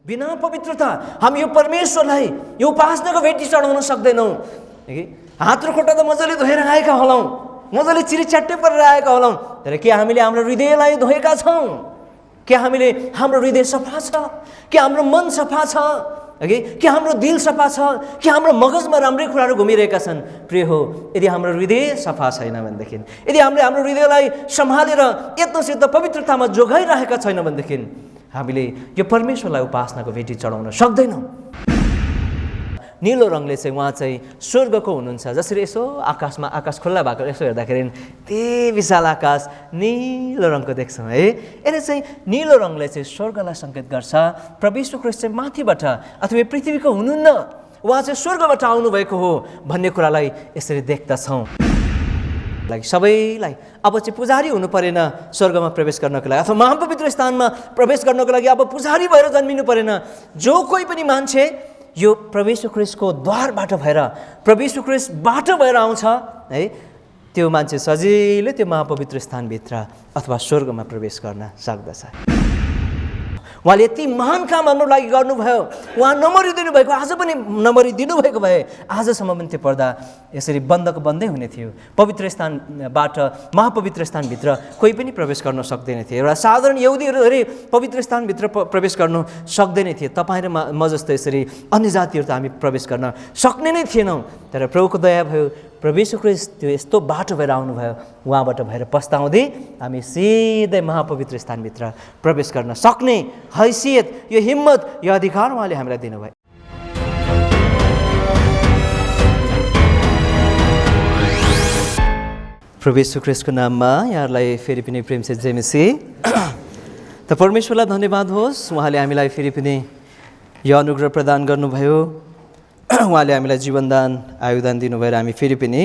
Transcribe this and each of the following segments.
बिना पवित्रता हामी यो परमेश्वरलाई यो उपासनाको भेटी चढाउन सक्दैनौँ। हात र खुट्टा त मजाले धोएर आएका होलाौँ, मजाले चिरिच्याट्टै परेर आएका होलाौँ, तर के हामीले हाम्रो हृदयलाई धोएका छौँ? के हामीले हाम्रो हृदय सफा छ? के हाम्रो मन सफा छ? के हाम्रो दिल सफा छ? कि हाम्रो मगजमा राम्रै कुराहरू घुमिरहेका छन्? प्रिय हो, यदि हाम्रो हृदय सफा छैन भनेदेखि, यदि हामीले हाम्रो हृदयलाई सम्हालेर यत्नसित पवित्रतामा जोगाइरहेका छैन भनेदेखि हामीले यो परमेश्वरलाई उपासनाको भेटी चढाउन सक्दैनौँ। नीलो रङले चाहिँ उहाँ चाहिँ स्वर्गको हुनुहुन्छ। जसरी यसो आकाश खुल्ला भएको यसो हेर्दाखेरि त्यही विशाल आकाश नीलो रङको देख्छौँ है। यसले चाहिँ नीलो रङले चाहिँ स्वर्गलाई सङ्केत गर्छ। प्रभु यीशु ख्रीष्ट चाहिँ माथिबाट अथवा पृथ्वीको हुनुहुन्न, उहाँ चाहिँ स्वर्गबाट आउनुभएको हो भन्ने कुरालाई यसरी देख्दछौँ। सबैलाई अब चाहिँ पुजारी हुनु परेन स्वर्गमा प्रवेश गर्नको लागि, अथवा महापवित्र स्थानमा प्रवेश गर्नको लागि अब पुजारी भएर जन्मिनु परेन। जो कोही पनि मान्छे यो प्रभु यीशु ख्रीष्टको द्वारबाट भएर, प्रभु यीशु ख्रीष्टबाट भएर आउँछ है, त्यो मान्छे सजिलै त्यो महापवित्र स्थानभित्र अथवा स्वर्गमा प्रवेश गर्न सक्दछ। उहाँले यति महान काम हाम्रो लागि गर्नुभयो, उहाँ नमरिदिनु भएको, आज पनि नमरिदिनु भएको भए आजसम्म पनि त्यो पर्दा यसरी बन्दको बन्दै हुने थियो। पवित्र स्थानबाट महापवित्र स्थानभित्र कोही पनि प्रवेश गर्न सक्दैन थियो। एउटा साधारण यहुदीहरू पवित्र स्थानभित्र प्रवेश गर्नु सक्दैन थिए। तपाईँ र म जस्तो यसरी अन्य जातिहरू त हामी प्रवेश गर्न सक्ने नै थिएनौँ। तर प्रभुको दया भयो, प्रभु यीशु ख्रीष्ट त्यो यस्तो बाटो भएर आउनुभयो, उहाँबाट भएर पस्ताउँदै हामी सिधै महापवित्र स्थानभित्र प्रवेश गर्न सक्ने हैसियत, यो हिम्मत, यो अधिकार उहाँले हामीलाई दिनुभयो। प्रभु यीशु ख्रीष्टको नाममा यहाँहरूलाई फेरि पनि प्रेम से जय मसीह। त परमेश्वरलाई धन्यवाद होस्, उहाँले हामीलाई फेरि पनि यो अनुग्रह प्रदान गर्नुभयो। उहाँले हामीलाई जीवनदान, आयुदान दिनुभएर हामी फेरि पनि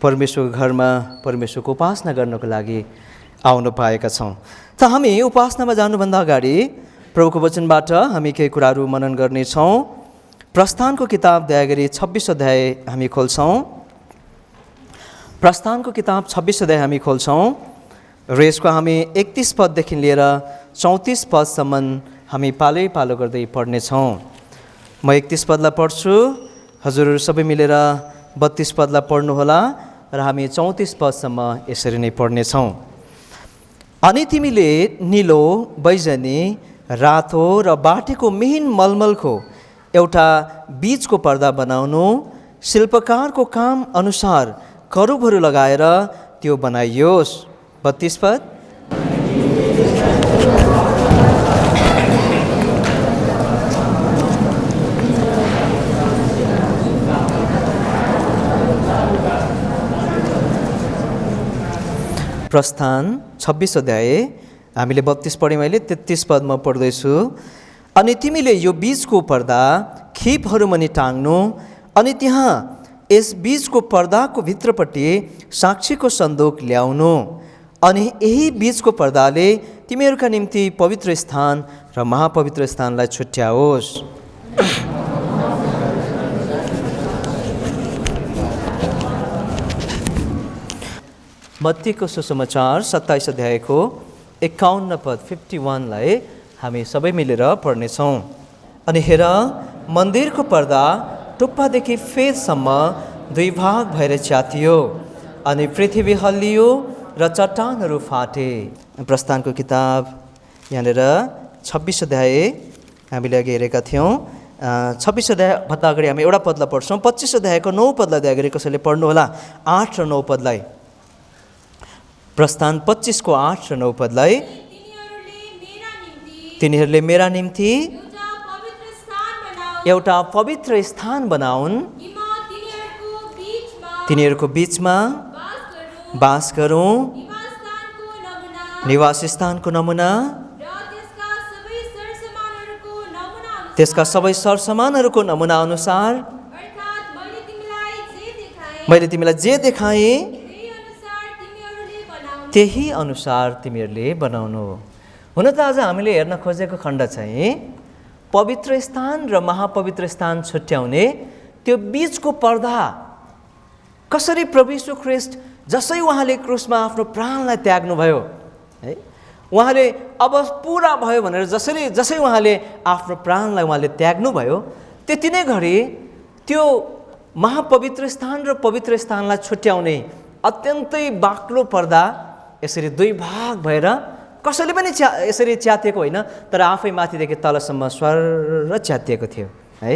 परमेश्वरको घरमा परमेश्वरको उपासना गर्नको लागि आउन पाएका छौँ। त हामी उपासनामा जानुभन्दा अगाडि प्रभुको वचनबाट हामी केही कुराहरू मनन गर्नेछौँ। प्रस्थानको किताब दया गरी 26 अध्याय हामी खोल्छौँ। प्रस्थानको किताब 26 अध्याय हामी खोल्छौँ र यसको हामी 31 पददेखि लिएर 34 पदसम्म हामी पालै पालो गर्दै पढ्नेछौँ। म 31 पदलाई पढ्छु, हजुरहरू सबै मिलेर 32 पदलाई पढ्नुहोला र हामी 34 पदसम्म यसरी नै पढ्नेछौँ। अनि तिमीले निलो, बैजनी, रातो र बाटेको मिहिन मलमलको एउटा बीचको पर्दा बनाउनु, शिल्पकारको काम अनुसार करुबहरू लगाएर त्यो बनाइयोस्। 32 पद। प्रस्थान 26 अध्याय हामीले 32 पढ्यौँ, अहिले 33 पद म पढ्दैछु। अनि तिमीले यो बीचको पर्दा खिपहरूमुनि टाङ्नु, अनि त्यहाँ यस बीचको पर्दाको भित्रपट्टि साक्षीको सन्दुक ल्याउनु, अनि यही बीचको पर्दाले तिमीहरूका निम्ति पवित्र स्थान र महापवित्र स्थानलाई छुट्याओस्। मत्तीको सुसमाचार 27 अध्यायको 51 पद 51लाई हामी सबै मिलेर पढ्नेछौँ। अनि हेर, मन्दिरको पर्दा टुप्पादेखि फेदसम्म 2 भाग भएर च्यातियो, अनि पृथ्वी हल्लियो र चट्टानहरू फाटे। प्रस्थानको किताब यहाँनिर 26 अध्याय हामीले अघि हेरेका थियौँ। 26 अध्यायभन्दा अगाडि हामी एउटा पदलाई पढ्छौँ। 25 अध्यायको 9 पदलाई दया गरी कसैले पढ्नुहोला, 8 र 9 पदलाई। प्रस्थान 25 को 8 र 9 पदलाई। तिनीहरूले मेरा निम्ति एउटा पवित्र स्थान बनाउन्, तिनीहरूको बीचमा बास गरौँ, निवास स्थानको नमुना, त्यसका सबै सरसामानहरूको नमुना अनुसार मैले तिमीलाई जे देखाएँ त्यही अनुसार तिमीहरूले बनाउनु। हुन त आज हामीले हेर्न खोजेको खण्ड चाहिँ पवित्र स्थान र महापवित्र स्थान छुट्याउने त्यो बीचको पर्दा, कसरी प्रभु यीशु ख्रीष्ट जसै उहाँले क्रुसमा आफ्नो प्राणलाई त्याग्नुभयो है, उहाँले अब पुरा भयो भनेर जसै उहाँले आफ्नो प्राणलाई उहाँले त्याग्नुभयो, त्यति नै घडी त्यो महापवित्र स्थान र पवित्र स्थानलाई छुट्याउने अत्यन्तै बाक्लो पर्दा यसरी दुई भाग भएर कसैले पनि यसरी च्यातिएको होइन, तर आफै माथिदेखि तलसम्म स्वर च्यातिएको थियो है।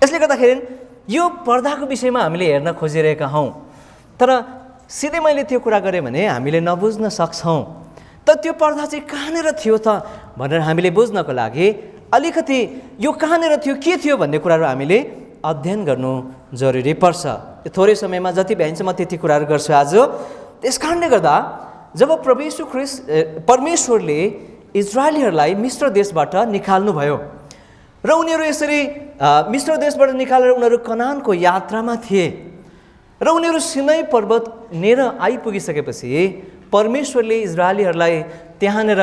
यसले गर्दाखेरि यो पर्दाको विषयमा हामीले हेर्न खोजिरहेका हौँ, तर सिधै मैले त्यो कुरा गरेँ भने हामीले नबुझ्न सक्छौँ। त त्यो पर्दा चाहिँ कहाँनिर थियो त भनेर हामीले बुझ्नको लागि अलिकति यो कहाँनिर थियो, के थियो भन्ने कुराहरू हामीले अध्ययन गर्नु जरुरी पर्छ। थोरै समयमा जति भ्याइन्छ म त्यति कुराहरू गर्छु आज। त्यस कारणले गर्दा जब प्रभु यीशु ख्रीष्ट परमेश्वरले इजरायलीहरूलाई मिस्र देशबाट निकाल्नुभयो र उनीहरू यसरी मिस्र देशबाट निकालेर उनीहरू कनानको यात्रामा थिए र उनीहरू सिनै पर्वतनेर आइपुगिसकेपछि परमेश्वरले इजरायलीहरूलाई त्यहाँनिर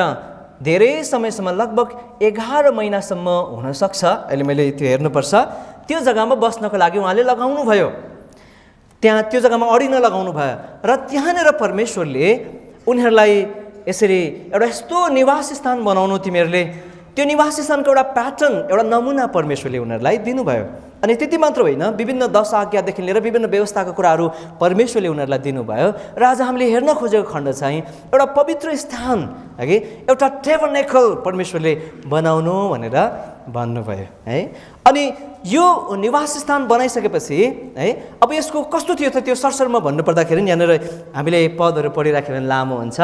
धेरै समयसम्म लगभग 11 महिनासम्म हुनसक्छ, अहिले मैले त्यो हेर्नुपर्छ, त्यो जग्गामा बस्नको लागि उहाँले लगाउनु भयो। त्यो जग्गामा अडिन लगाउनु भयो र त्यहाँनिर परमेश्वरले उनीहरूलाई यसरी एउटा यस्तो निवास स्थान बनाउनु, तिमीहरूले त्यो निवास स्थानको एउटा प्याटर्न, एउटा नमुना परमेश्वरले उनीहरूलाई दिनुभयो। अनि त्यति मात्र होइन, विभिन्न 10 आज्ञादेखि लिएर विभिन्न व्यवस्थाका कुराहरू परमेश्वरले उनीहरूलाई दिनुभयो। र आज हामीले हेर्न खोजेको खण्ड चाहिँ एउटा पवित्र स्थान है, एउटा टेबरनेकल परमेश्वरले बनाउनु भनेर भन्नुभयो है। अनि यो निवास स्थान बनाइसकेपछि है, अब यसको कस्तो थियो त त्यो सरसरमा भन्नुपर्दाखेरि यहाँनिर हामीले पदहरू पढिराख्यो भने लामो हुन्छ।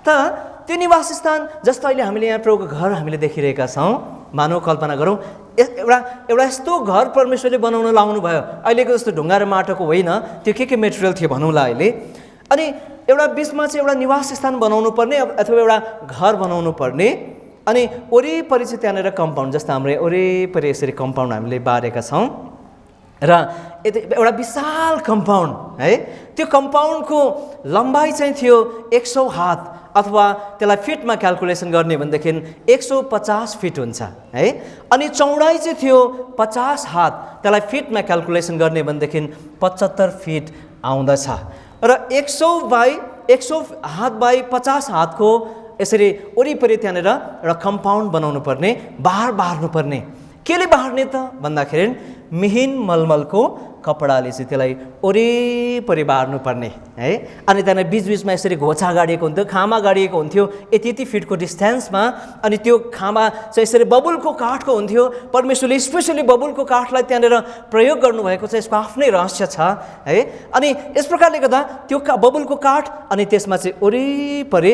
त त्यो निवास स्थान जस्तो अहिले हामीले यहाँ प्रभुको घर हामीले देखिरहेका छौँ, मानव कल्पना गरौँ एउटा यस्तो घर परमेश्वरले बनाउन लाउनु भयो। अहिलेको जस्तो ढुङ्गा र माटोको होइन, त्यो के मेटेरियल थियो भनौँला अहिले। अनि एउटा बिचमा चाहिँ एउटा निवास स्थान बनाउनु पर्ने अथवा एउटा घर बनाउनु पर्ने, अनि वरिपरि चाहिँ त्यहाँनिर कम्पाउन्ड, जस्तो हाम्रो वरिपरि यसरी कम्पाउन्ड हामीले बारेका छौँ र एउटा विशाल कम्पाउन्ड है। त्यो कम्पाउन्डको लम्बाइ चाहिँ थियो 100 हात, अथवा त्यसलाई फिटमा क्यालकुलेसन गर्ने भनेदेखि 150 फिट हुन्छ है। अनि चौडाइ चाहिँ थियो 50 हात, त्यसलाई फिटमा क्यालकुलेसन गर्ने भनेदेखि 75 फिट आउँदछ। र 100 हात बाई 50 हातको यसरी वरिपरि त्यहाँनिर एउटा कम्पाउन्ड बनाउनु पर्ने, बार बार्नु पर्ने। केले बार्ने त भन्दाखेरि मिहिन मलमलको कपडाले चाहिँ त्यसलाई वरिपरि बार्नु पर्ने है। अनि त्यहाँनिर बिचबिचमा यसरी घोचा गाडिएको हुन्थ्यो, खामा गाडिएको हुन्थ्यो यति फिटको डिस्टेन्समा। अनि त्यो खामा चाहिँ यसरी बबुलको काठको हुन्थ्यो। परमेश्वरले स्पेसली बबुलको काठलाई त्यहाँनिर प्रयोग गर्नुभएको छ, यसको आफ्नै रहस्य छ है। अनि यस प्रकारले गर्दा त्यो बबुलको काठ, अनि त्यसमा चाहिँ वरिपरि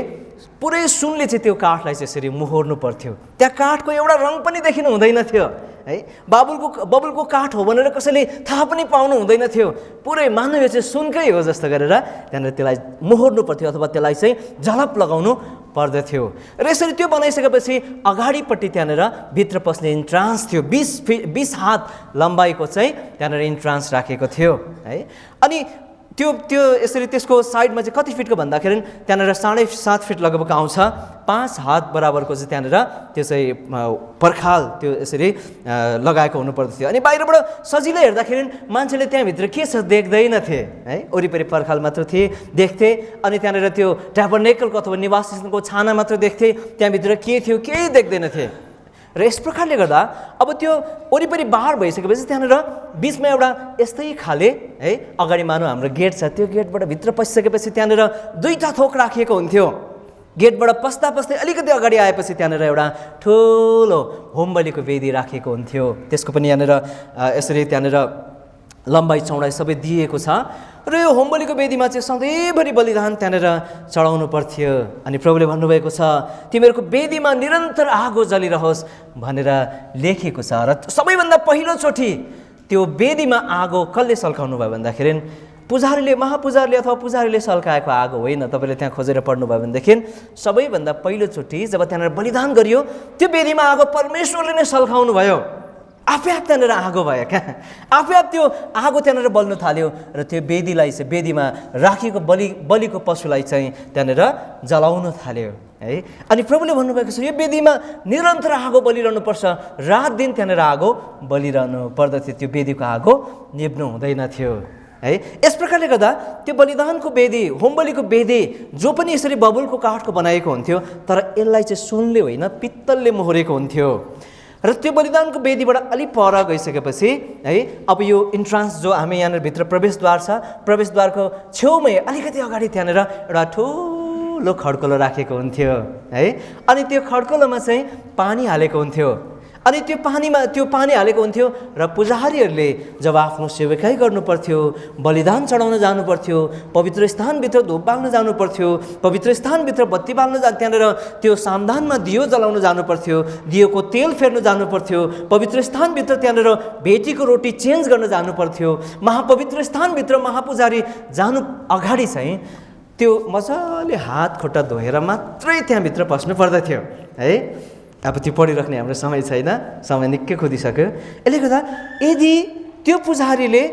पुरै सुनले चाहिँ त्यो काठलाई चाहिँ यसरी मोहोर्नु पर्थ्यो। त्यहाँ काठको एउटा रङ पनि देखिनु हुँदैन थियो है। बबुलको काठ हो भनेर कसैले थाहा पनि पाउनु हुँदैन थियो। पुरै मानव चाहिँ सुनकै हो जस्तो गरेर त्यहाँनिर त्यसलाई मोहोर्नु पर्थ्यो अथवा त्यसलाई चाहिँ झलप लगाउनु पर्दथ्यो। र यसरी त्यो बनाइसकेपछि अगाडिपट्टि त्यहाँनिर भित्र पस्ने इन्ट्रान्स थियो, 20 हात लम्बाइको चाहिँ त्यहाँनिर इन्ट्रान्स राखेको थियो है। अनि त्यो यसरी त्यसको साइडमा चाहिँ कति फिटको भन्दाखेरि त्यहाँनिर 7.5 फिट लगभग आउँछ, 5 हात बराबरको चाहिँ त्यहाँनिर त्यो चाहिँ पर्खाल त्यो यसरी लगाएको हुनुपर्दथ्यो। अनि बाहिरबाट सजिलै हेर्दाखेरि मान्छेले त्यहाँभित्र के छ देख्दैनथे है, वरिपरि पर्खाल मात्र देख्थे। अनि त्यहाँनिर त्यो ट्याबरनेकलको अथवा निवास स्थानको छाना मात्र देख्थे, त्यहाँभित्र के थियो केही देख्दैनथे। र यस प्रकारले गर्दा अब त्यो वरिपरि बार भइसकेपछि त्यहाँनिर बिचमा एउटा यस्तै खाले है, अगाडि मानौ हाम्रो गेट छ, त्यो गेटबाट भित्र पसिसकेपछि त्यहाँनिर 2टा थोक राखिएको हुन्थ्यो। गेटबाट पस्दै अलिकति अगाडि आएपछि त्यहाँनिर एउटा ठुलो होमबलीको वेदी राखेको हुन्थ्यो। त्यसको पनि यहाँनिर यसरी त्यहाँनिर लम्बाइ चौडाइ सबै दिएको छ। र यो होमबलीको वेदीमा चाहिँ सधैँभरि बलिदान त्यहाँनिर चढाउनु पर्थ्यो। अनि प्रभुले भन्नुभएको छ तिमीहरूको वेदीमा निरन्तर आगो जलिरहोस् भनेर लेखेको छ। र सबैभन्दा पहिलोचोटि त्यो वेदीमा आगो कसले सल्काउनु भयो भन्दाखेरि महापुजारीले अथवा पुजारीले सल्काएको आगो होइन। तपाईँले त्यहाँ खोजेर पढ्नुभयो भनेदेखि सबैभन्दा पहिलोचोटि जब त्यहाँनिर बलिदान गरियो त्यो वेदीमा आगो परमेश्वरले नै सल्काउनु भयो। आफै त्यहाँनिर आगो भयो क्या, आफै त्यो आगो त्यहाँनिर बल्नु थाल्यो र त्यो वेदीलाई चाहिँ वेदीमा राखिएको बलिको पशुलाई चाहिँ त्यहाँनिर जलाउन थाल्यो है। अनि प्रभुले भन्नुभएको छ यो वेदीमा निरन्तर आगो बलिरहनुपर्छ, रात दिन त्यहाँनिर आगो बलिरहनु पर्दथ्यो, त्यो वेदीको आगो निप्नु हुँदैन थियो है। यस प्रकारले गर्दा त्यो बलिदानको वेदी, होमबलिको वेदी जो पनि यसरी बबुलको काठको बनाएको हुन्थ्यो, तर यसलाई चाहिँ सुनले होइन पित्तलले मोहोरेको हुन्थ्यो। र त्यो बलिदानको वेदीबाट अलिक पर गइसकेपछि है, अब यो इन्ट्रान्स जो हामी यहाँनिर भित्र प्रवेशद्वार छ, प्रवेशद्वारको छेउमै अलिकति अगाडि त्यहाँनिर एउटा ठुलो खड्कोलो राखेको हुन्थ्यो है। अनि त्यो खड्कोलोमा चाहिँ पानी हालेको हुन्थ्यो। अनि त्यो पानी हालेको हुन्थ्यो र पुजारीहरूले जब आफ्नो सेवाकाई गर्नु पर्थ्यो, बलिदान चढाउन जानु पर्थ्यो, पवित्र स्थानभित्र धूप बाल्न जानु पर्थ्यो, पवित्र स्थानभित्र बत्ती बाल्न त्यहाँनिर त्यो सामदानमा दियो जलाउन जानु पर्थ्यो, दियोको तेल फेर्न जानु पर्थ्यो, पवित्र स्थानभित्र त्यहाँनिर भेटीको रोटी चेन्ज गर्न जानु पर्थ्यो। महापवित्र स्थानभित्र महापुजारी जानु अगाडि चाहिँ त्यो मजाले हात खुट्टा धोएर मात्रै त्यहाँभित्र पस्नु पर्दथ्यो है। अब त्यो पढिराख्ने हाम्रो समय छैन, समय निकै कुदिसक्यो। यसले गर्दा यदि त्यो पुजारीले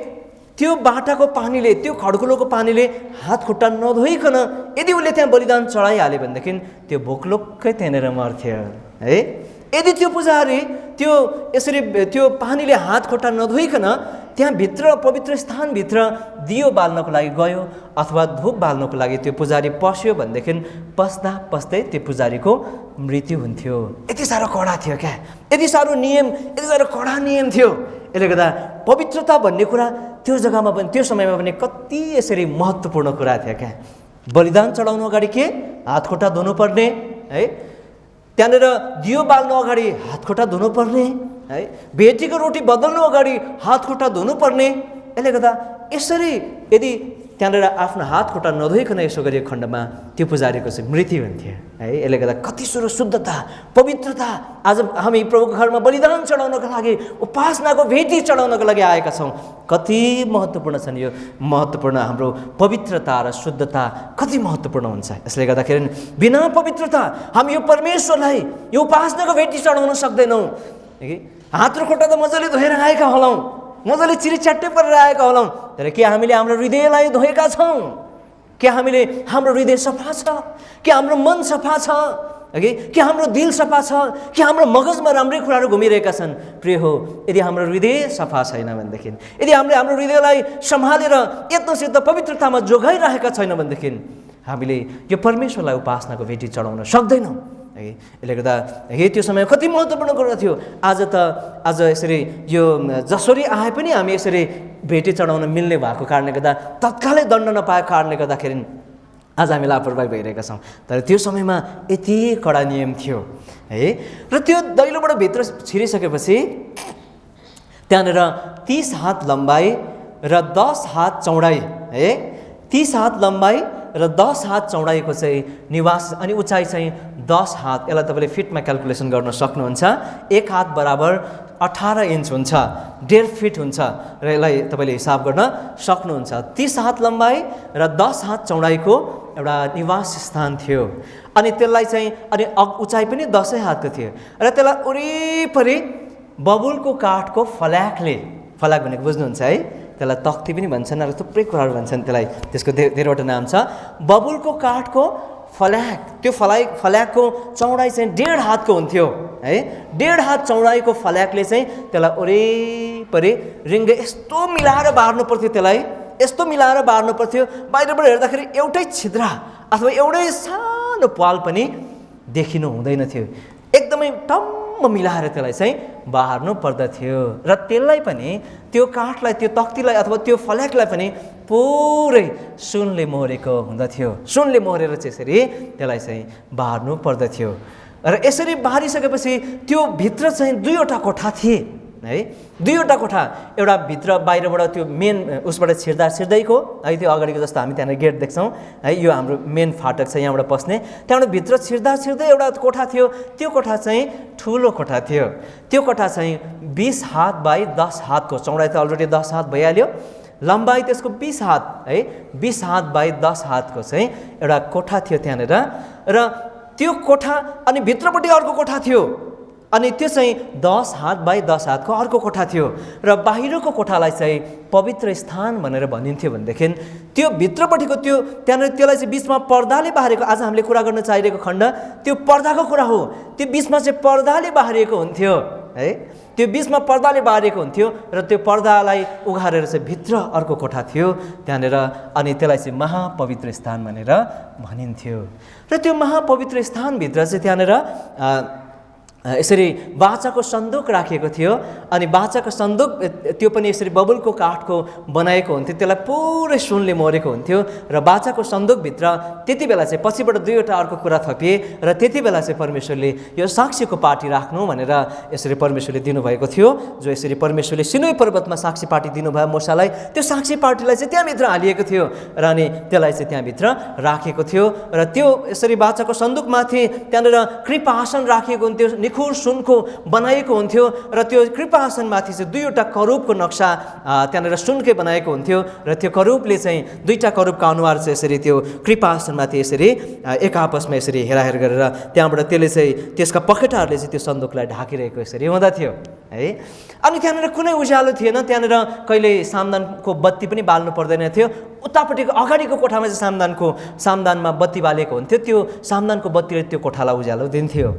त्यो बाटाको पानीले, त्यो खड्कुलोको पानीले हात खुट्टा नधोइकन यदि उसले त्यहाँ बलिदान चढाइहाल्यो भनेदेखि त्यो भोकलोक्कै त्यहाँनिर मर्थ्यो है। यदि त्यो पुजारी त्यो यसरी त्यो पानीले हात खुट्टा नधोइकन त्यहाँभित्र पवित्र स्थानभित्र दियो बाल्नको लागि गयो अथवा धूप बाल्नको लागि त्यो पुजारी पस्यो भनेदेखि पस्दा पस्दै त्यो पुजारीको मृत्यु हुन्थ्यो। यति साह्रो कडा थियो क्या, यति साह्रो नियम, यति साह्रो कडा नियम थियो। यसले गर्दा पवित्रता भन्ने कुरा त्यो जग्गामा पनि, त्यो समयमा पनि कति यसरी महत्त्वपूर्ण कुरा थियो क्या। बलिदान चढाउनु अगाडि के हात खुट्टा धुनुपर्ने है, त्यहाँनिर दियो बाल्नु अगाडि हात खुट्टा धुनुपर्ने है, भेटीको रोटी बदल्नु अगाडि हात खुट्टा धुनुपर्ने। यसले गर्दा यसरी यदि त्यहाँनिर आफ्नो हात खुट्टा नधोइकन यसो गरिएको खण्डमा त्यो पुजारीको चाहिँ मृत्यु हुन्थ्यो है। यसले गर्दा कति साह्रो शुद्धता, पवित्रता। आज हामी प्रभुको घरमा बलिदान चढाउनको लागि, उपासनाको भेटी चढाउनको लागि आएका छौँ। कति महत्त्वपूर्ण छन् यो महत्त्वपूर्ण हाम्रो पवित्रता र शुद्धता कति महत्त्वपूर्ण हुन्छ। यसले गर्दाखेरि बिना पवित्रता हामी यो परमेश्वरलाई यो उपासनाको भेटी चढाउन सक्दैनौँ। हात र खुट्टा त मजाले धोएर आएका होलाौँ, मजाले चिरिच्याट्टै परेर आएका होलाौँ, तर के हामीले हाम्रो हृदयलाई धोएका छौँ? के हामीले हाम्रो हृदय सफा छ? के हाम्रो मन सफा छ? के हाम्रो दिल सफा छ? कि हाम्रो मगजमा राम्रै कुराहरू घुमिरहेका छन्? प्रिय हो, यदि हाम्रो हृदय सफा छैन भनेदेखि, यदि हामीले हाम्रो हृदयलाई सम्हालेर यत्नसित पवित्रतामा जोगाइरहेका छैन भनेदेखि हामीले यो परमेश्वरलाई उपासनाको भेटी चढाउन सक्दैनौँ है। यसले गर्दा त्यो समय कति महत्त्वपूर्ण कुरा थियो। आज यसरी यो जसरी आए पनि हामी यसरी भेटी चढाउन मिल्ने भएको कारणले गर्दा, तत्कालै दण्ड नपाएको कारणले गर्दाखेरि आज हामी लापरवाही भइरहेका छौँ। तर त्यो समयमा यति कडा नियम थियो है। र त्यो दैलोबाट भित्र छिरिसकेपछि त्यहाँनिर 30 हात लम्बाइ र 10 हात चौडाइ है, 30 हात लम्बाइ र 10 हात चौडाइको चाहिँ निवास, अनि उचाइ चाहिँ 10 हात। यसलाई तपाईँले फिटमा क्यालकुलेसन गर्न सक्नुहुन्छ। 1 हात बराबर 18 इन्च हुन्छ, 1.5 फिट हुन्छ र यसलाई तपाईँले हिसाब गर्न सक्नुहुन्छ। 30 हात लम्बाइ र 10 हात चौडाइको एउटा निवास स्थान थियो। अनि त्यसलाई चाहिँ अनि उचाइ पनि 10 हातको थियो र त्यसलाई वरिपरि बबुलको काठको फल्याकले, फल्याक भनेको बुझ्नुहुन्छ है, त्यसलाई तख्ती पनि भन्छन् र थुप्रै कुराहरू भन्छन् त्यसलाई, त्यसको धेरैवटा नाम छ। बबुलको काठको फल्याक, त्यो फल्याकको चौडाइ चाहिँ 1.5 हातको हुन्थ्यो है। 1.5 हात चौडाइको फल्याकले चाहिँ त्यसलाई वरिपरि रिङ्ग यस्तो मिलाएर बार्नु पर्थ्यो, त्यसलाई यस्तो मिलाएर बार्नु पर्थ्यो, बाहिरबाट हेर्दाखेरि एउटै छिद्रा अथवा एउटै सानो पाल पनि देखिनु हुँदैन थियो। एकदमै टम्म मिलाएर त्यसलाई चाहिँ बार्नु पर्दथ्यो र त्यसलाई पनि, त्यो काठलाई, त्यो तख्तीलाई अथवा त्यो फल्याकलाई पनि पुरै सुनले मोहोरेको हुँदथ्यो। सुनले मोहोरेर चाहिँ यसरी त्यसलाई चाहिँ बार्नु पर्दथ्यो। र यसरी बारिसकेपछि त्यो भित्र चाहिँ 2वटा कोठा थिए है, 2वटा कोठा। एउटा भित्र बाहिरबाट त्यो मेन उसबाट छिर्दैको है, त्यो अगाडिको जस्तो हामी त्यहाँनिर गेट देख्छौँ है, यो हाम्रो मेन फाटक छ, यहाँबाट पस्ने। त्यहाँबाट भित्र छिर्दै एउटा कोठा थियो। त्यो कोठा चाहिँ ठुलो कोठा थियो। त्यो कोठा चाहिँ 20 हात बाई 10 हातको, चौडाइ त अलरेडी 10 हात भइहाल्यो, लम्बाइ त्यसको 20 हात है, 20 हात बाई 10 हातको चाहिँ एउटा कोठा थियो त्यहाँनिर। र त्यो कोठा अनि भित्रपट्टि अर्को कोठा थियो, अनि त्यो चाहिँ 10 हात बाई 10 हातको अर्को कोठा थियो। र बाहिरको कोठालाई चाहिँ पवित्र स्थान भनेर भनिन्थ्यो भनेदेखि त्यो भित्रपट्टिको त्यो त्यहाँनिर त्यसलाई चाहिँ बिचमा पर्दाले बारेको, आज हामीले कुरा गर्न चाहिरहेको खण्ड त्यो पर्दाको कुरा हो। त्यो बिचमा चाहिँ पर्दाले बारेको हुन्थ्यो है। त्यो बिचमा पर्दाले बारेको हुन्थ्यो र त्यो पर्दालाई उघारेर चाहिँ भित्र अर्को कोठा थियो त्यहाँनिर, अनि त्यसलाई चाहिँ महापवित्र स्थान भनेर भनिन्थ्यो। र त्यो महापवित्र स्थानभित्र चाहिँ त्यहाँनिर यसरी बाचाको सन्दुक राखिएको थियो, अनि बाचाको सन्दुक त्यो पनि यसरी बबुलको काठको बनाएको हुन्थ्यो, त्यसलाई पुरै सुनले मोरेको हुन्थ्यो। र बाचाको सन्दुकभित्र त्यति बेला चाहिँ पछिबाट दुईवटा अर्को कुरा थपिए र त्यति बेला चाहिँ परमेश्वरले यो साक्षीको पार्टी राख्नु भनेर यसरी परमेश्वरले दिनुभएको थियो, जो यसरी परमेश्वरले सिनै पर्वतमा साक्षी पार्टी दिनुभयो मूसालाई, त्यो साक्षी पार्टीलाई चाहिँ त्यहाँभित्र हालिएको थियो र अनि त्यसलाई चाहिँ त्यहाँभित्र राखेको थियो। र त्यो यसरी बाचाको सन्दुकमाथि त्यहाँनिर कृपासन राखिएको हुन्थ्यो, निखुर सुनको बनाएको हुन्थ्यो र त्यो कृपासनमाथि चाहिँ दुईवटा करूबको नक्सा त्यहाँनिर सुनकै बनाएको हुन्थ्यो र त्यो करूबले चाहिँ दुईवटा करूबका अनुहार चाहिँ यसरी त्यो कृपासनमाथि यसरी एक आपसमा यसरी हेराहेर गरेर त्यहाँबाट त्यसले चाहिँ त्यसका पखेटाहरूले चाहिँ त्यो सन्दुकलाई ढाकिरहेको यसरी हुँदा थियो है। अनि त्यहाँनिर कुनै उज्यालो थिएन, त्यहाँनिर कहिले सामदानको बत्ती पनि बाल्नु पर्दैन थियो। उतापट्टिको अगाडिको कोठामा चाहिँ सामदानमा बत्ती बालेको हुन्थ्यो, त्यो सामदानको बत्तीले त्यो कोठालाई उज्यालो दिन्थ्यो,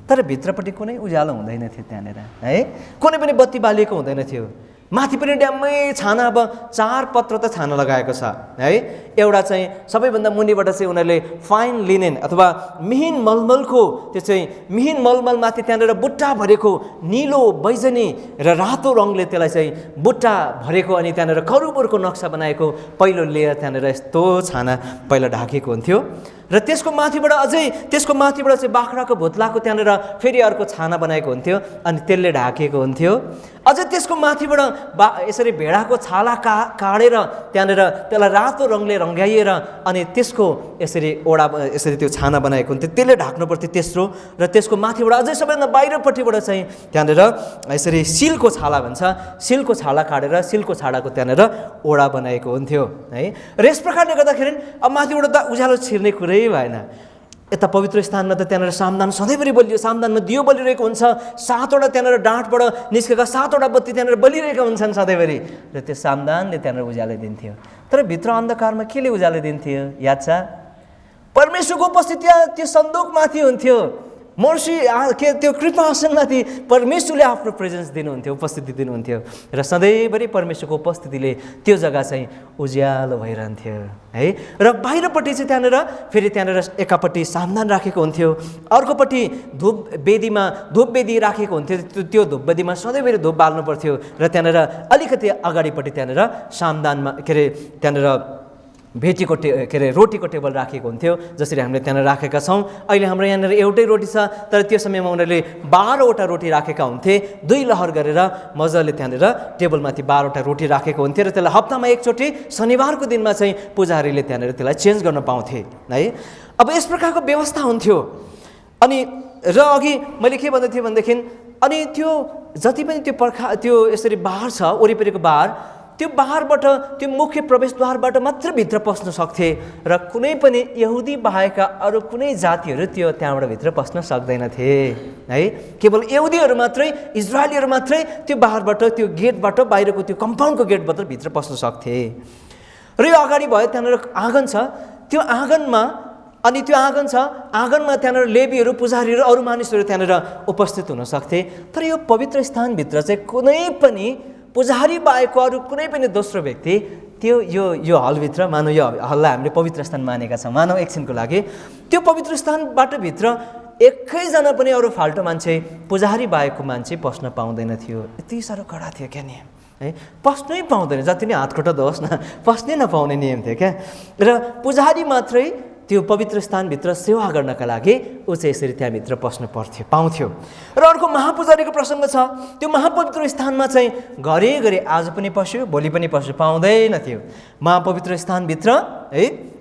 तर भित्रपट्टि कुनै उज्यालो हुँदैन थियो त्यहाँनिर है, कुनै पनि बत्ती बालिएको हुँदैन थियो। माथि पनि ड्याम्मै छाना, अब 4 पत्र त छाना लगाएको छ है। एउटा चाहिँ सबैभन्दा मुनिबाट चाहिँ उनीहरूले फाइन लिनेन अथवा मिहिन मलमलको, त्यो चाहिँ मिहिन मलमलमाथि त्यहाँनिर बुट्टा भरेको निलो बैजनी र रातो रङले त्यसलाई चाहिँ बुट्टा भरेको, अनि त्यहाँनिर करूबहरूको नक्सा बनाएको पहिलो लेयर त्यहाँनिर यस्तो छाना पहिला ढाकेको हुन्थ्यो। र त्यसको माथिबाट त्यसको माथिबाट चाहिँ बाख्राको भुत्लाको त्यहाँनिर फेरि अर्को छाना बनाएको हुन्थ्यो, अनि त्यसले ढाकेको हुन्थ्यो। अझै त्यसको माथिबाट यसरी भेडाको छाला काटेर त्यहाँनिर त्यसलाई रातो रङले रङ्ग्याइएर अनि त्यसको यसरी यसरी त्यो छाना बनाएको हुन्थ्यो, त्यसले ढाक्नु पर्थ्यो तेस्रो। र त्यसको माथिबाट अझै सबैभन्दा बाहिरपट्टिबाट चाहिँ त्यहाँनिर यसरी सिलको छाला भन्छ, सिलको छाला काटेर सिलको छालाको त्यहाँनिर ओडा बनाएको हुन्थ्यो है। र यस प्रकारले गर्दाखेरि अब माथिबाट त उज्यालो छिर्ने कुरै भएन। यता पवित्र स्थानमा त त्यहाँनिर सामदान सधैँभरि बलियो, सामदानमा दियो बलिरहेको हुन्छ, 7वटा त्यहाँनिर डाँटबाट निस्केका 7वटा बत्ती त्यहाँनिर बलिरहेका हुन्छन् सधैँभरि, र त्यो सामदानले त्यहाँनिर उज्यालो दिन्थ्यो। तर भित्र अन्धकारमा केले उज्यालो दिन्थ्यो याद छ? परमेश्वरको उपस्थिति त्यो सन्दुकमाथि हुन्थ्यो, त्यो कृपासनमाथि परमेश्वरले आफ्नो प्रेजेन्स दिनुहुन्थ्यो, उपस्थिति दिनुहुन्थ्यो, र सधैँभरि परमेश्वरको उपस्थितिले त्यो जग्गा चाहिँ उज्यालो भइरहन्थ्यो है। र बाहिरपट्टि चाहिँ त्यहाँनिर फेरि त्यहाँनिर एकापट्टि सामदान राखेको हुन्थ्यो, अर्कोपट्टि धुप वेदी राखेको हुन्थ्यो, त्यो धुप वेदीमा सधैँभरि धुप बाल्नु पर्थ्यो। र त्यहाँनिर अलिकति अगाडिपट्टि त्यहाँनिर सामदानमा त्यहाँनिर रोटीको टेबल राखेको हुन्थ्यो, जसरी हामीले त्यहाँनिर राखेका छौँ। अहिले हाम्रो यहाँनिर एउटै रोटी छ, तर त्यो समयमा उनीहरूले 12वटा रोटी राखेका हुन्थे, 2 लहर गरेर मजाले त्यहाँनिर टेबलमाथि 12वटा रोटी राखेको हुन्थ्यो। र त्यसलाई हप्तामा एकचोटि शनिबारको दिनमा चाहिँ पुजारीले त्यहाँनिर त्यसलाई चेन्ज गर्न पाउँथे है। अब यस प्रकारको व्यवस्था हुन्थ्यो। अनि र अघि मैले के भन्दै थिएँ भनेदेखि, अनि त्यो जति पनि त्यो यसरी बार छ, वरिपरिको बार, त्यो बाहिरबाट त्यो मुख्य प्रवेशद्वारबाट मात्र भित्र पस्न सक्थे, र कुनै पनि यहुदी बाहेकका अरू कुनै जातिहरू त्यहाँबाट भित्र पस्न सक्दैनथे है। केवल यहुदीहरू मात्रै, इजरायलीहरू मात्रै त्यो बाहिरबाट, त्यो गेटबाट, बाहिरको त्यो कम्पाउन्डको गेटबाट भित्र पस्न सक्थे। र यो अगाडि भयो त्यहाँनिर आँगन छ, त्यो आँगनमा अनि त्यो आँगन छ, आँगनमा त्यहाँनिर लेवीहरू, पुजारीहरू, अरू मानिसहरू त्यहाँनिर उपस्थित हुन सक्थे। तर यो पवित्र स्थानभित्र चाहिँ कुनै पनि पुजारी बाहेकको अरू कुनै पनि दोस्रो व्यक्ति यो हलभित्र, मानव यो हललाई हामीले पवित्र स्थान मानेका छौँ, मानव एकछिनको लागि, त्यो पवित्र स्थानबाट भित्र एकैजना पनि अरू फाल्टो मान्छे, पुजारी बाहेकको मान्छे पस्न पाउँदैन थियो। यति साह्रो कडा थियो क्या नियम है, पस्नै पाउँदैन, जति नै हातखुट्टा दोस् न, पस्नै नपाउने नियम थियो क्या। र पुजारी मात्रै त्यो पवित्र स्थानभित्र सेवा गर्नका लागि ऊ चाहिँ यसरी त्यहाँभित्र पस्नु पाउँथ्यो। र अर्को महापुजारीको प्रसङ्ग छ, त्यो महापवित्र स्थानमा चाहिँ घरिघरि आज पनि पस्यो, भोलि पनि पस्यो पाउँदैन थियो। महापवित्र स्थानभित्र है,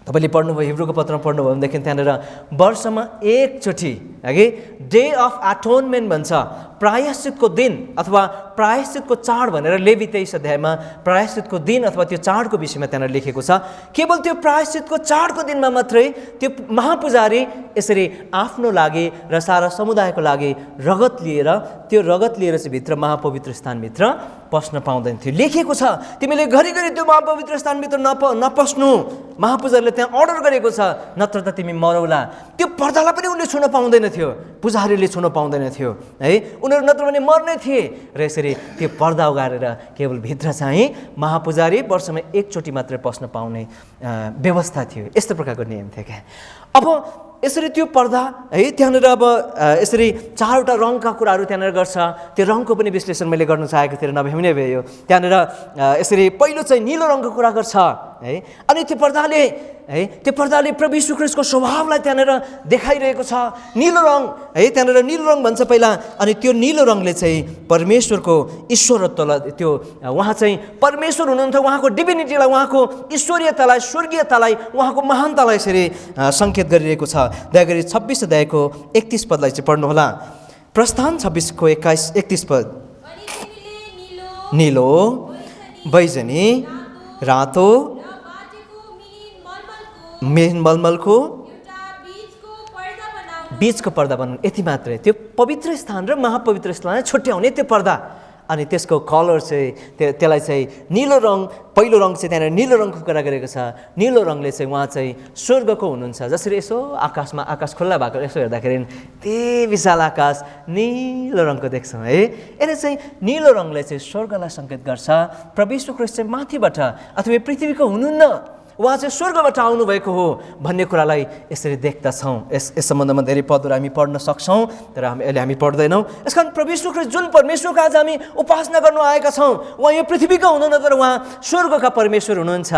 तपाईँले पढ्नुभयो, हिब्रूको पत्रमा पढ्नुभयो भनेदेखि त्यहाँनिर वर्षमा एकचोटि है डे अफ एटोनमेन्ट भन्छ, प्रायश्चितको दिन अथवा प्रायश्चितको चाड भनेर लेवी 23 अध्यायमा प्रायश्चितको दिन अथवा त्यो चाडको विषयमा त्यहाँनिर लेखेको छ। केवल त्यो प्रायश्चितको चाडको दिनमा मात्रै त्यो महापुजारी यसरी आफ्नो लागि र सारा समुदायको लागि रगत लिएर चाहिँ भित्र महापवित्र स्थानभित्र पस्न पाउँदैन थियो। लेखिएको छ, तिमीले घरिघरि त्यो महापवित्र स्थानभित्र नपस्नु, महापुजारीले त्यहाँ अर्डर गरेको छ, नत्र त तिमी मरौला। त्यो पर्दालाई पनि उसले छुन पाउँदैन थियो, पुजारीले छुन पाउँदैन थियो है। उनीहरू नत्र भने मर्ने थिए र यसरी त्यो पर्दा उगारेर केवल भित्र चाहिँ महापुजारी वर्षमा एकचोटि मात्रै पस्न पाउने व्यवस्था थियो। यस्तो प्रकारको नियम थियो क्या। अब यसरी त्यो पर्दा है त्यहाँनिर अब यसरी चारवटा रङका कुराहरू त्यहाँनिर गर्छ। त्यो रङको पनि विश्लेषण मैले गर्न चाहेको थिएँ, नभए नै भयो। त्यहाँनिर यसरी पहिलो चाहिँ निलो रङको कुरा गर्छ है। अनि त्यो पर्दाले प्रभु यीशु ख्रीष्टको स्वभावलाई त्यहाँनिर देखाइरहेको छ। निलो रङ है, त्यहाँनिर निलो रङ भन्छ पहिला। अनि त्यो निलो रङले चाहिँ परमेश्वरको ईश्वरत्वलाई, त्यो उहाँ चाहिँ परमेश्वर हुनुहुन्थ्यो, उहाँको डिभिनिटीलाई, उहाँको ईश्वरीयतालाई, स्वर्गीयतालाई, उहाँको महानतालाई यसरी सङ्केत गरिरहेको छ। दयागरी 26 अध्यायको 31 पदलाई चाहिँ पढ्नुहोला। प्रस्थान 26को 31 पद। निलो, बैजनी, रातो, मेन मलमलको बीचको पर्दा बनाउनु, यति मात्रै। त्यो पवित्र स्थान र महापवित्र स्थानलाई छुट्याउने त्यो पर्दा। अनि त्यसको कलर चाहिँ त्यसलाई चाहिँ निलो रङ, पहिलो रङ चाहिँ त्यहाँनिर निलो रङको कुरा गरेको छ। निलो रङले चाहिँ उहाँ चाहिँ स्वर्गको हुनुहुन्छ। जसरी यसो आकाशमा आकाश खुल्ला भएको यसो हेर्दाखेरि त्यही विशाल आकाश निलो रङको देख्छौँ है। यसले चाहिँ निलो रङले चाहिँ स्वर्गलाई सङ्केत गर्छ। प्रभु यीशु ख्रीष्ट चाहिँ माथिबाट अथवा पृथ्वीको हुनुहुन्न, उहाँ चाहिँ स्वर्गबाट आउनुभएको हो भन्ने कुरालाई यसरी देख्दछौँ। यस सम्बन्धमा धेरै पदहरू हामी पढ्न सक्छौँ, तर अहिले हामी पढ्दैनौँ। यस कारण प्रभु यीशु ख्रीष्ट जुन परमेश्वरको आज हामी उपासना गर्नु आएका छौँ, उहाँ यो पृथ्वीका हुनुहुन्न, तर उहाँ स्वर्गका परमेश्वर हुनुहुन्छ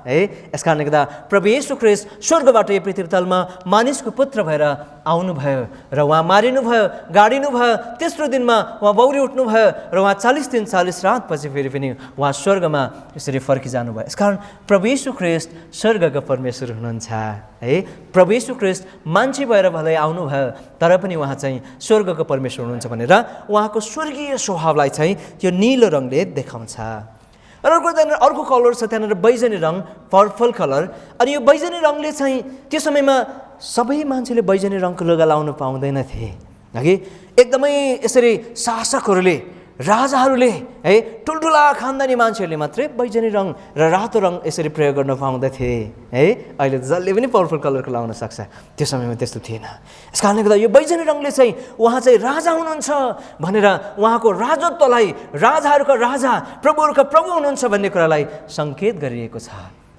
है। यस कारणले गर्दा प्रभु यीशु ख्रीष्ट स्वर्गबाट यो पृथ्वी तलमा मानिसको पुत्र भएर आउनुभयो र उहाँ मारिनुभयो, गाडिनुभयो। तेस्रो दिनमा उहाँ बौरी उठ्नुभयो र उहाँ 40 दिन 40 रातपछि फेरि पनि उहाँ स्वर्गमा यसरी फर्किजानुभयो। यस कारण प्रभु यीशु ख्रीष्ट स्वर्गका परमेश्वर हुनुहुन्छ है। प्रभु यीशु ख्रीष्ट मान्छे भएर भलै आउनुभयो, तर पनि उहाँ चाहिँ स्वर्गको परमेश्वर हुनुहुन्छ भनेर उहाँको स्वर्गीय स्वभावलाई चाहिँ त्यो निलो रङले देखाउँछ। र अर्को कलर छ त्यहाँनिर बैजनी रङ, पर्पल कलर। अनि यो बैजनी रङले चाहिँ त्यो समयमा सबै मान्छेले बैजनी रङको लुगा लाउनु पाउँदैनथे हगि। एकदमै यसरी शासकहरूले, राजाहरूले है, ठुल्ठुला खानदानी मान्छेहरूले मात्रै बैजनी रङ र रातो रङ यसरी प्रयोग गर्न पाउँदथे है। अहिले त जसले पनि पर्पल कलरको लाउन सक्छ, त्यो समयमा त्यस्तो थिएन। यस कारणले गर्दा यो बैजनी रङले चाहिँ उहाँ चाहिँ राजा हुनुहुन्छ भनेर, उहाँको राजत्वलाई, राजाहरूका राजा, प्रभुहरूका प्रभु हुनुहुन्छ भन्ने कुरालाई सङ्केत गरिएको छ।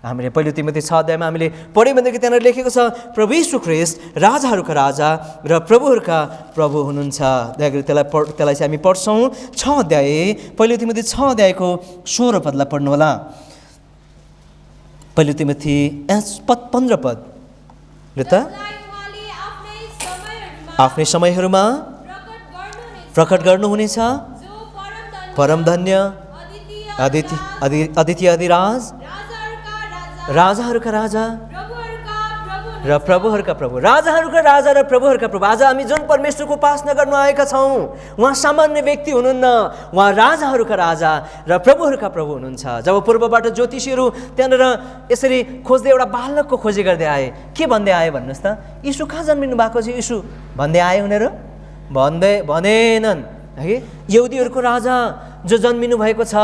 हामीले पहिलो तिमोथी 6 अध्यायमा हामीले पढ्यौँ भनेदेखि त्यहाँनिर लेखेको छ प्रभु यीशु ख्रीष्ट राजाहरूका राजा र प्रभुहरूका प्रभु हुनुहुन्छ। त्यसलाई चाहिँ हामी पढ्छौँ 6 अध्याय, पहिलो तिमोथी 6 अध्यायको 16 पदलाई पढ्नुहोला। पहिलो तिमोथी 15 पद ल त। आफ्नै समयहरूमा प्रकट गर्नुहुनेछ परमधन्य अद्वितीय अधिराज, राजाहरूका राजा र प्रभुहरूका प्रभु। राजाहरूका राजा र प्रभुहरूका प्रभु। आज हामी जुन परमेश्वरको उपासना गर्नु आएका छौँ, उहाँ सामान्य व्यक्ति हुनुहुन्न, उहाँ राजाहरूका राजा र प्रभुहरूका प्रभु हुनुहुन्छ। जब पूर्वबाट ज्योतिषीहरू त्यहाँनिर यसरी खोज्दै एउटा बालकको खोजी गर्दै आए, के भन्दै आए भन्नुहोस् त? यीशु कहाँ जन्मिनु भएको छ यीशु भन्दै आए उनीहरू? भनेनन् है। यहुदीहरूको राजा जो जन्मिनु भएको छ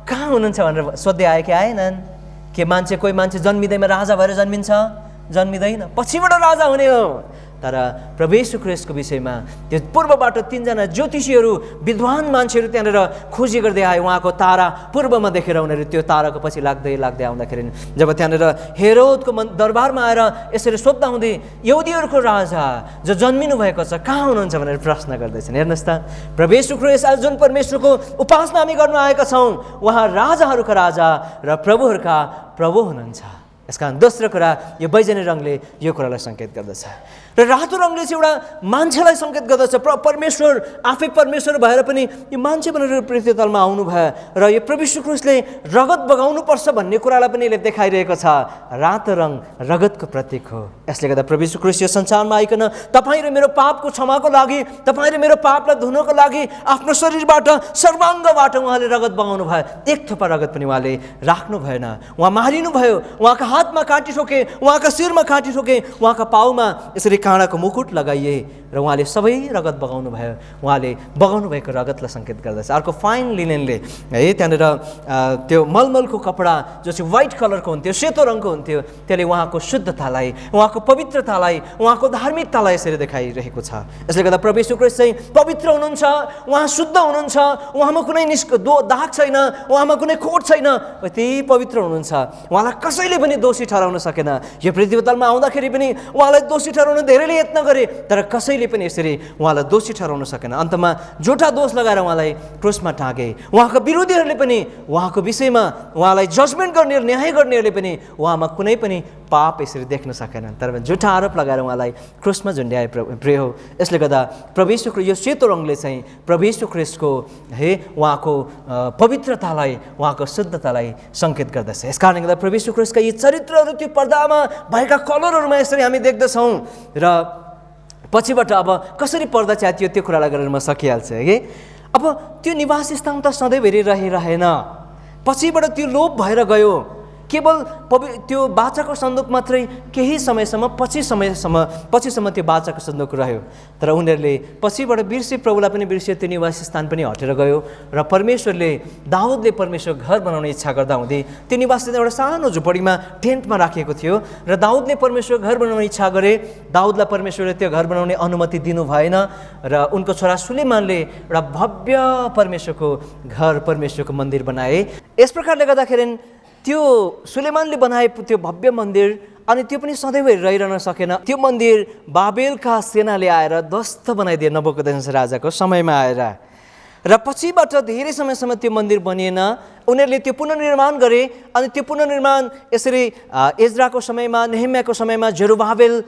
कहाँ हुनुहुन्छ भनेर सोध्दै आए कि आएनन्? के कोही मान्छे जन्मिँदैमा राजा भएर जन्मिन्छ? जन्मिँदैन, पछिबाट राजा हुने हो। तर प्रभु यीशु ख्रीष्टको विषयमा त्यो पूर्वबाट 3 जना ज्योतिषीहरू, विद्वान मान्छेहरू त्यहाँनिर खोजी गर्दै आए। उहाँको तारा पूर्वमा देखेर उनीहरू त्यो ताराको पछि लाग्दै आउँदाखेरि जब त्यहाँनिर हेरोदको दरबारमा आएर यसरी सोध्दा हुँदै यहुदीहरूको राजा जो जन्मिनु भएको छ कहाँ हुनुहुन्छ भनेर प्रश्न गर्दैछन्। हेर्नुहोस् त, प्रभु यीशु ख्रीष्ट आज जुन परमेश्वरको उपासना हामी गर्नु आएका छौँ, उहाँ राजाहरूका राजा र प्रभुहरूका प्रभु हुनुहुन्छ। यसका दोस्रो कुरा, यो बैजनी रङले यो कुरालाई सङ्केत गर्दछ र रातो रङले चाहिँ एउटा मान्छेलाई सङ्केत गर्दछ। परमेश्वर आफै परमेश्वर भएर पनि यो मान्छे भनेर पृथ्वी तलमा आउनुभयो र यो प्रभु यीशु ख्रीष्टले रगत बगाउनुपर्छ भन्ने कुरालाई पनि यसले देखाइरहेको छ। रातो रङ रगतको प्रतीक हो। यसले गर्दा प्रभु यीशु ख्रीष्ट यो संसारमा आइकन तपाईँ र मेरो पापको क्षमाको लागि, तपाईँ र मेरो पापलाई धुनको लागि आफ्नो शरीरबाट, सर्वाङ्गबाट उहाँले रगत बगाउनु भयो। एक थोपा रगत पनि उहाँले राख्नु भएन। उहाँ मारिनु भयो, उहाँका हातमा काँटी ठोके, उहाँका शिरमा काँटी ठोके, उहाँका पाउमा यसरी काँडाको मुकुट लगाइए र उहाँले सबै रगत बगाउनु भयो, उहाँले बगाउनु भएको रगतलाई सङ्केत गर्दछ। अर्को फाइन लिनेनले है त्यहाँनिर त्यो मलमलको कपडा जो चाहिँ व्हाइट कलरको हुन्थ्यो, सेतो रङको हुन्थ्यो, त्यसले उहाँको शुद्धतालाई, उहाँको पवित्रतालाई, उहाँको धार्मिकतालाई यसरी देखाइरहेको छ। यसले गर्दा प्रभु येशू ख्रीष्ट चाहिँ पवित्र हुनुहुन्छ, उहाँ शुद्ध हुनुहुन्छ, उहाँमा कुनै दाग छैन, उहाँमा कुनै खोट छैन, यति पवित्र हुनुहुन्छ। उहाँलाई कसैले पनि दोषी ठहराउन सकेन। यो पृथ्वीतलमा आउँदाखेरि पनि उहाँलाई दोषी ठहराउन धेरैले यत्न गरे, तर कसैले पनि यसरी उहाँलाई दोषी ठहराउन सकेन। अन्तमा झुटा दोष लगाएर उहाँलाई क्रुसमा टाँगे। उहाँका विरोधीहरूले पनि उहाँको विषयमा उहाँलाई जजमेन्ट गर्ने, न्याय गर्नेहरूले पनि उहाँमा कुनै पनि पाप यसरी देख्न सकेनन्, तर झुटा आरोप लगाएर उहाँलाई क्रुसमा झुन्ड्याए। प्रिय हो, यसले गर्दा प्रभु येशू ख्रीष्ट, यो सेतो रङले चाहिँ प्रभु येशू ख्रीष्टको उहाँको पवित्रतालाई, उहाँको शुद्धतालाई सङ्केत गर्दछ। यस कारणले गर्दा प्रभु येशू ख्रीष्टका यी चरित्रहरू त्यो पर्दामा भएका कलरहरूमा यसरी हामी देख्दछौँ। र पछिबाट अब कसरी पर्दा च्यातियो त्यो कुरालाई गरेर म सकिहाल्छु है। अब त्यो निवास स्थान त सधैँभरि रहिरहेन, पछिबाट त्यो लोप भएर गयो। केवल त्यो बाचाको सन्दुक मात्रै केही समयसम्म पछिसम्म त्यो बाचाको सन्दुक रह्यो, तर उनीहरूले पछिबाट बिर्से, प्रभुलाई पनि बिर्से, त्यो निवास स्थान पनि हटेर गयो। र परमेश्वरले, दाउदले परमेश्वर घर बनाउने इच्छा गर्दा हुँदै त्यो निवास स्थान एउटा सानो झुपडीमा टेन्टमा राखिएको थियो, र दाउदले परमेश्वर घर बनाउने इच्छा गरे। दाउदलाई परमेश्वरले त्यो घर बनाउने अनुमति दिनु भएन, र उनको छोरा सुलेमानले एउटा भव्य परमेश्वरको घर, परमेश्वरको मन्दिर बनाए। यस प्रकारले गर्दाखेरि त्यो सुलेमानले बनाए त्यो भव्य मन्दिर, अनि त्यो पनि सधैँभरि रहिरहन सकेन। त्यो मन्दिर बाबेलका सेनाले आएर ध्वस्त बनाइदिए नबुकदनेस्सर राजाको समयमा आएर, र पछिबाट धेरै समयसम्म त्यो मन्दिर बनिएन। उनीहरूले त्यो पुनर्निर्माण गरे, अनि त्यो पुनर्निर्माण यसरी एज्राको समयमा, नेहेम्याको समयमा, जरुबाबेल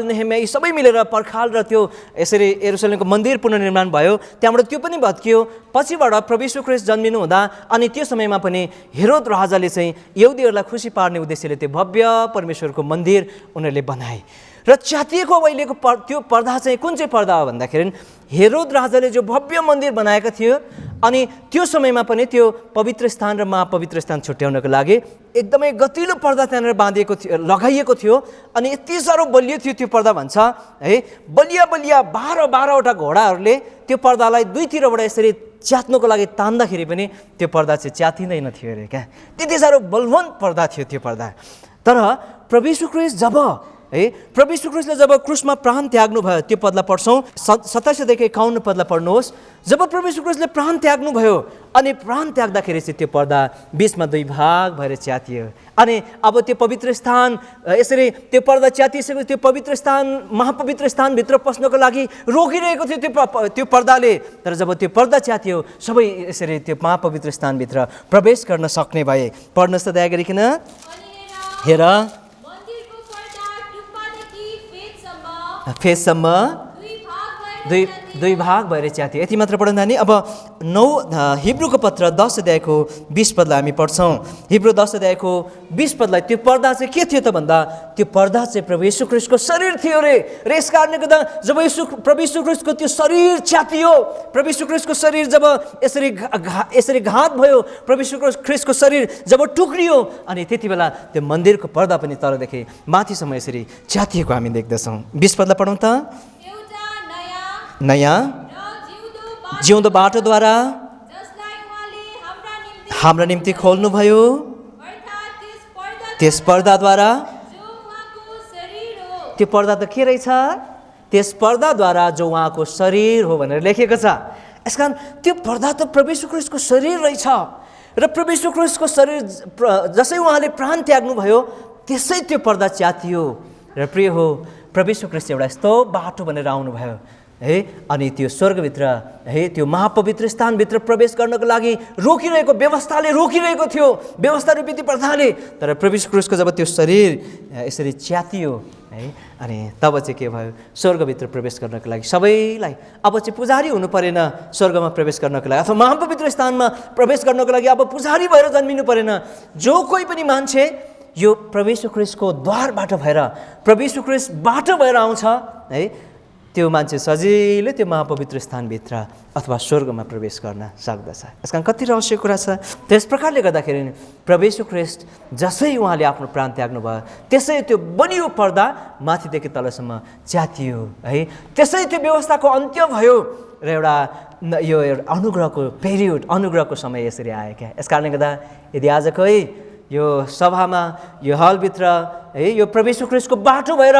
नेहेम्या यी सबै मिलेर पर्खाल र त्यो यसरी यरुशलेमको मन्दिर पुनर्निर्माण भयो। त्यहाँबाट त्यो पनि भत्कियो। पछिबाट प्रभु येशू ख्रीष्ट जन्मिनु हुँदा अनि त्यो समयमा पनि हेरोद राजाले चाहिँ यहुदीहरूलाई खुसी पार्ने उद्देश्यले त्यो भव्य परमेश्वरको मन्दिर उनीहरूले बनाए। र च्यातिएको अहिलेको त्यो पर्दा चाहिँ कुन चाहिँ पर्दा हो भन्दाखेरि, हेरोद राजाले जो भव्य मन्दिर बनाएका थियो, अनि त्यो समयमा पनि त्यो पवित्र स्थान र महापवित्र स्थान छुट्याउनको लागि एकदमै गतिलो पर्दा त्यहाँनिर बाँधिएको थियो, लगाइएको थियो। अनि यति साह्रो बलियो थियो त्यो पर्दा भन्छ है, बलिया 12वटा घोडाहरूले त्यो पर्दालाई दुईतिरबाट यसरी च्यात्नुको लागि तान्दाखेरि पनि त्यो पर्दा चाहिँ च्यातिँदैन थियो अरे क्या, त्यति साह्रो बलवन्त पर्दा थियो त्यो पर्दा। तर प्रभु येशू ख्रीष्ट प्रभु येशू ख्रीष्टले जब क्रुसमा प्राण त्याग्नु भयो, त्यो पदलाई पढ्छौँ, 27देखि 51 पदलाई पढ्नुहोस्। जब प्रभु येशू ख्रीष्टले प्राण त्याग्नु भयो, अनि प्राण त्याग्दाखेरि चाहिँ त्यो पर्दा बिचमा दुई भाग भएर च्यातियो। अनि अब त्यो पवित्र स्थान यसरी त्यो पर्दा च्यातिसकेपछि त्यो पवित्र स्थान, महापवित्र स्थानभित्र पस्नको लागि रोकिरहेको थियो त्यो पर्दाले। तर जब त्यो पर्दा च्यातियो, सबै यसरी त्यो महापवित्र स्थानभित्र प्रवेश गर्न सक्ने भए। पढ्नुहोस् त दया गरिकन। हेर, फेससम्म दुई भाग भएर च्यातियो। यति मात्र पढ्दा नि। अब हिब्रूको पत्र 10 अध्यायको 20 पदलाई हामी पढ्छौँ। हिब्रू 10 अध्यायको 20 पदलाई, त्यो पर्दा चाहिँ के थियो त भन्दा, त्यो पर्दा चाहिँ प्रभु येशू ख्रीष्टको शरीर थियो रे। र यस कारणले गर्दा जब प्रभु येशू ख्रीष्टको त्यो शरीर च्यातियो, प्रभु येशू ख्रीष्टको शरीर जब यसरी घात भयो, प्रभु येशू ख्रीष्टको शरीर जब टुक्रियो, अनि त्यति बेला त्यो मन्दिरको पर्दा पनि तलदेखि माथिसम्म यसरी च्यातिएको हामी देख्दछौँ। 20 पदलाई पढौँ त। नयाँ जिउँदो बाटोद्वारा हाम्रा निम्ति खोल्नुभयो, त्यस पर्दाद्वारा। त्यो पर्दा त के रहेछ? त्यस पर्दाद्वारा जो उहाँको शरीर हो भनेर लेखेको छ। यसकारण त्यो पर्दा त प्रभु येशू ख्रीष्टको शरीर रहेछ। र प्रभु येशू ख्रीष्टको शरीर जसै उहाँले प्राण त्याग्नुभयो, त्यसै त्यो पर्दा च्यातियो। र प्रिय हो, प्रभु येशू ख्रीष्ट एउटा यस्तो बाटो भनेर आउनुभयो है, अनि त्यो स्वर्गभित्र है, त्यो महापवित्र स्थानभित्र प्रवेश गर्नको लागि रोकिरहेको व्यवस्थाले रोकिरहेको थियो, व्यवस्था रूपी प्रथाले। तर प्रभु येशू ख्रीष्टको जब त्यो शरीर यसरी च्यातियो है, अनि तब चाहिँ के भयो? स्वर्गभित्र प्रवेश गर्नको लागि सबैलाई अब चाहिँ पुजारी हुनु परेन स्वर्गमा प्रवेश गर्नको लागि, अथवा महापवित्र स्थानमा प्रवेश गर्नको लागि अब पुजारी भएर जन्मिनु परेन। जो कोही पनि मान्छे यो प्रभु येशू ख्रीष्टको द्वारबाट भएर, प्रभु येशू ख्रीष्टबाट भएर आउँछ है, त्यो मान्छे सजिलै त्यो महापवित्र स्थानभित्र अथवा स्वर्गमा प्रवेश गर्न सक्दछ। यसका कति रहस्य कुरा छ। त्यस प्रकारले गर्दाखेरि प्रभु येशू ख्रीष्ट जसै उहाँले आफ्नो प्राण त्याग्नुभयो त्यसै त्यो बलियो पर्दा माथिदेखि तलसम्म च्यातियो है, त्यसै त्यो व्यवस्थाको अन्त्य भयो र एउटा यो अनुग्रहको पिरियड, अनुग्रहको समय यसरी आयो क्या। यस कारणले गर्दा यदि आज कोही यो सभामा यो हलभित्र है यो प्रभु येशू ख्रीष्टको बाटो भएर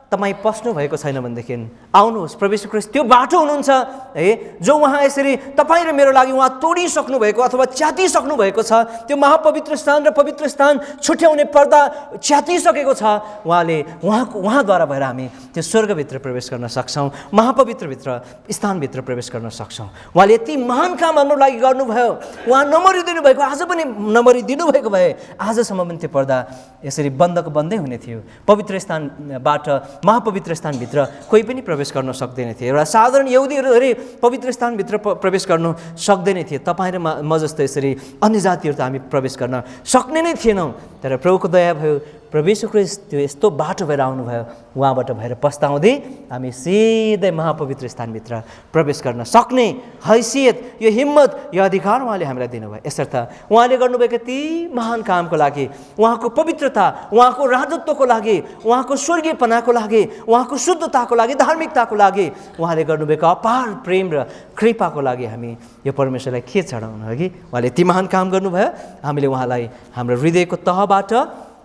तपाईँ पस्नु भएको छैन भनेदेखि आउनुहोस्। प्रभु येशू ख्रीष्ट त्यो बाटो हुनुहुन्छ है, जो उहाँ यसरी तपाईँ र मेरो लागि उहाँ तोडिसक्नु भएको अथवा च्यातिसक्नु भएको छ। त्यो महापवित्र स्थान र पवित्र स्थान छुट्याउने पर्दा च्यातिसकेको छ। उहाँद्वारा भएर हामी त्यो स्वर्गभित्र प्रवेश गर्न सक्छौँ, महापवित्रभित्र स्थानभित्र प्रवेश गर्न सक्छौँ। उहाँले यति महान काम हाम्रो लागि गर्नुभयो, उहाँ नमरिदिनु भएको, आज पनि नमरिदिनु भएको भए आजसम्म पनि त्यो पर्दा यसरी बन्दको बन्दै हुने थियो। पवित्र स्थानबाट महापवित्र स्थानभित्र कोही पनि प्रवेश गर्न सक्दैन थियो। एउटा साधारण यहुदीहरू पवित्र स्थानभित्र प्रवेश गर्नु सक्दैन थिए। तपाईँ र म जस्तो यसरी अन्य जातिहरू त हामी प्रवेश गर्न सक्ने नै थिएनौँ। तर प्रभुको दया भयो, प्रभु येशू ख्रीष्ट त्यो यस्तो बाटो भएर आउनुभयो, उहाँबाट भएर पस्ताउँदै हामी सिधै महापवित्र स्थानभित्र प्रवेश गर्न सक्ने हैसियत, यो हिम्मत, यो अधिकार उहाँले हामीलाई दिनुभयो। यसर्थ उहाँले गर्नुभएको ती महान कामको लागि, उहाँको पवित्रता, उहाँको राजत्वको लागि, उहाँको स्वर्गीयपनाको लागि, उहाँको शुद्धताको लागि, धार्मिकताको लागि, उहाँले गर्नुभएको अपार प्रेम र कृपाको लागि हामी यो परमेश्वरलाई के चढाउनु हो कि उहाँले ती महान काम गर्नुभयो। हामीले उहाँलाई हाम्रो हृदयको तहबाट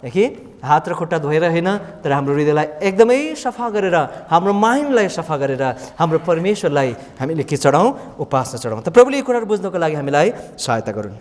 कि हात र खुट्टा धोएर होइन, तर हाम्रो हृदयलाई एकदमै सफा गरेर, हाम्रो माइन्डलाई सफा गरेर हाम्रो परमेश्वरलाई हामीले के चढाउँ, उपासना चढाउँ। त प्रभुले यो कुराहरू बुझ्नको लागि हामीलाई सहायता गरून्।